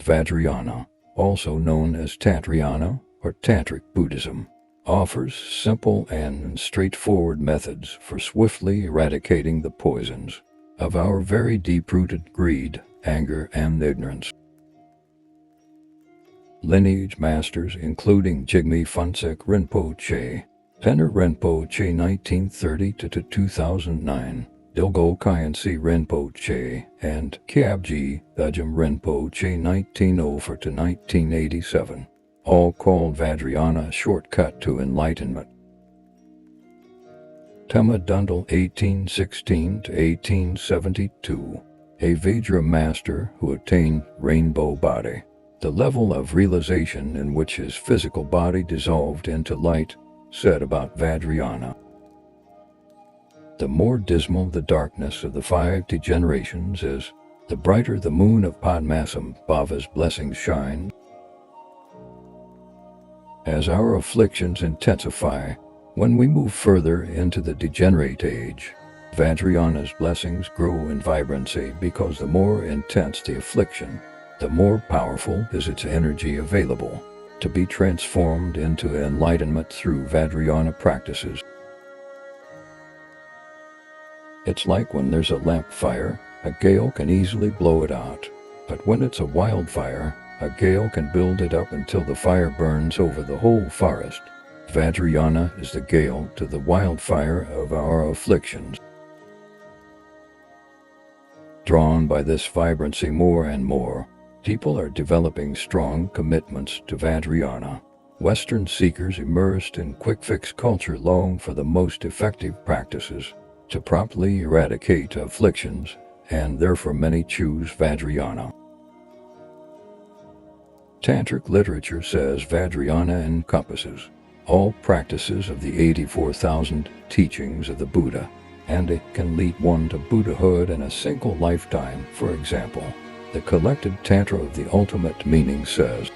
Vajrayana, also known as Tantrayana or Tantric Buddhism, offers simple and straightforward methods for swiftly eradicating the poisons of our very deep-rooted greed, anger, and ignorance. Lineage masters including Jigme Phuntsek Rinpoche, Penner Rinpoche 1930–2009, Dilgo Khyentse Rinpoche, and Kyabje Thajam Rinpoche 1904–1987, all called Vajrayana a shortcut to enlightenment. Tema Dundal 1816–1872, a Vajra master who attained rainbow body, the level of realization in which his physical body dissolved into light, said about Vajrayana. The more dismal the darkness of the 5 degenerations is, the brighter the moon of Padmasambhava's blessings shine. As our afflictions intensify, when we move further into the degenerate age, Vajrayana's blessings grow in vibrancy because the more intense the affliction, the more powerful is its energy available to be transformed into enlightenment through Vajrayana practices. It's like when there's a lamp fire, a gale can easily blow it out, but when it's a wildfire, a gale can build it up until the fire burns over the whole forest. Vajrayana is the gale to the wildfire of our afflictions. Drawn by this vibrancy more and more, people are developing strong commitments to Vajrayana. Western seekers immersed in quick-fix culture long for the most effective practices to promptly eradicate afflictions, and therefore many choose Vajrayana. Tantric literature says Vajrayana encompasses all practices of the 84,000 teachings of the Buddha, and it can lead one to Buddhahood in a single lifetime. For example, the collected Tantra of the Ultimate Meaning says,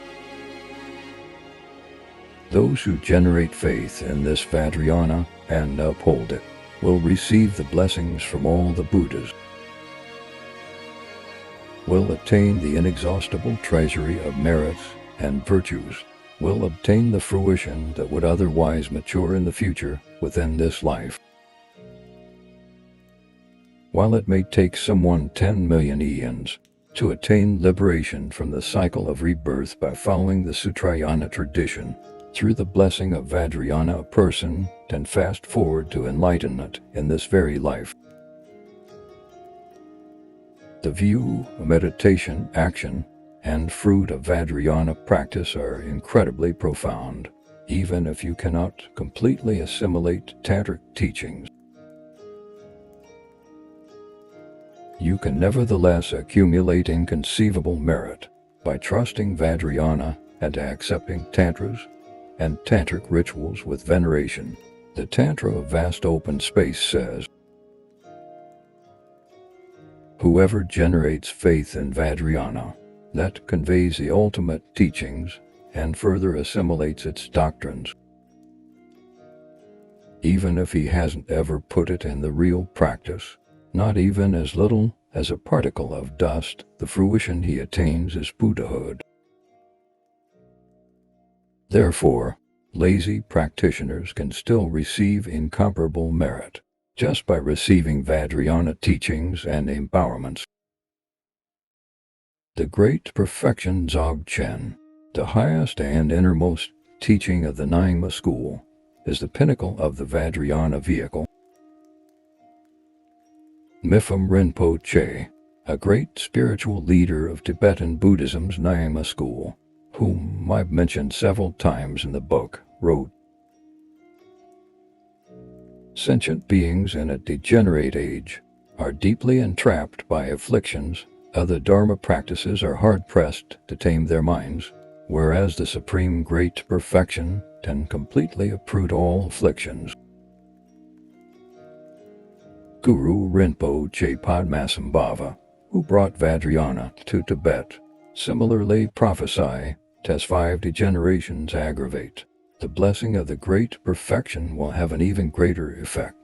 "Those who generate faith in this Vajrayana and uphold it will receive the blessings from all the Buddhas, will attain the inexhaustible treasury of merits and virtues, will obtain the fruition that would otherwise mature in the future within this life." While it may take someone 10 million eons to attain liberation from the cycle of rebirth by following the Sutrayana tradition, through the blessing of Vajrayana a person can fast forward to enlightenment in this very life. The view, meditation, action, and fruit of Vajrayana practice are incredibly profound, even if you cannot completely assimilate Tantric teachings. You can nevertheless accumulate inconceivable merit by trusting Vajrayana and accepting tantras and tantric rituals with veneration. The Tantra of Vast Open Space says, "Whoever generates faith in Vajrayana, that conveys the ultimate teachings and further assimilates its doctrines, even if he hasn't ever put it in the real practice, not even as little as a particle of dust, the fruition he attains is Buddhahood." Therefore, lazy practitioners can still receive incomparable merit just by receiving Vajrayana teachings and empowerments. The Great Perfection Dzogchen, the highest and innermost teaching of the Nyingma school, is the pinnacle of the Vajrayana vehicle. Mipham Rinpoche, a great spiritual leader of Tibetan Buddhism's Nyingma school, whom I've mentioned several times in the book, wrote, "Sentient beings in a degenerate age are deeply entrapped by afflictions. Other Dharma practices are hard-pressed to tame their minds, whereas the Supreme Great Perfection can completely uproot all afflictions." Guru Rinpoche Padmasambhava, who brought Vajrayana to Tibet, similarly prophesy, as 5 degenerations aggravate, the blessing of the Great Perfection will have an even greater effect.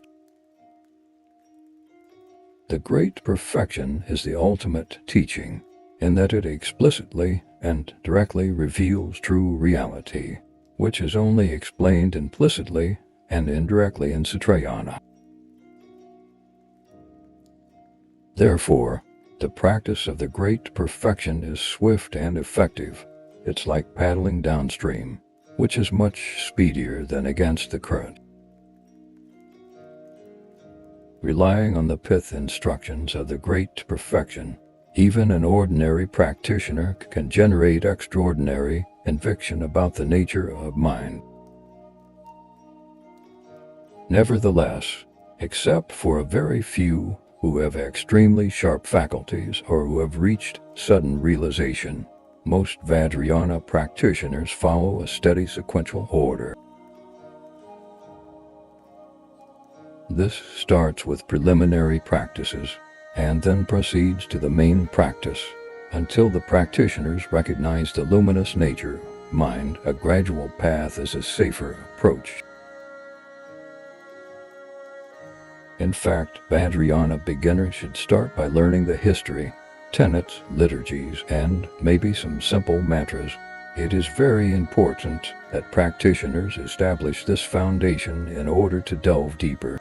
The Great Perfection is the ultimate teaching, in that it explicitly and directly reveals true reality, which is only explained implicitly and indirectly in Sutrayana. Therefore, the practice of the great perfection is swift and effective. It's like paddling downstream, which is much speedier than against the current. Relying on the pith instructions of the great perfection, even an ordinary practitioner can generate extraordinary conviction about the nature of mind. Nevertheless, except for a very few who have extremely sharp faculties or who have reached sudden realization, most Vajrayana practitioners follow a steady sequential order. This starts with preliminary practices and then proceeds to the main practice until the practitioners recognize the luminous nature of mind. A gradual path is a safer approach. In fact, Vajrayana beginners should start by learning the history, tenets, liturgies, and maybe some simple mantras. It is very important that practitioners establish this foundation in order to delve deeper.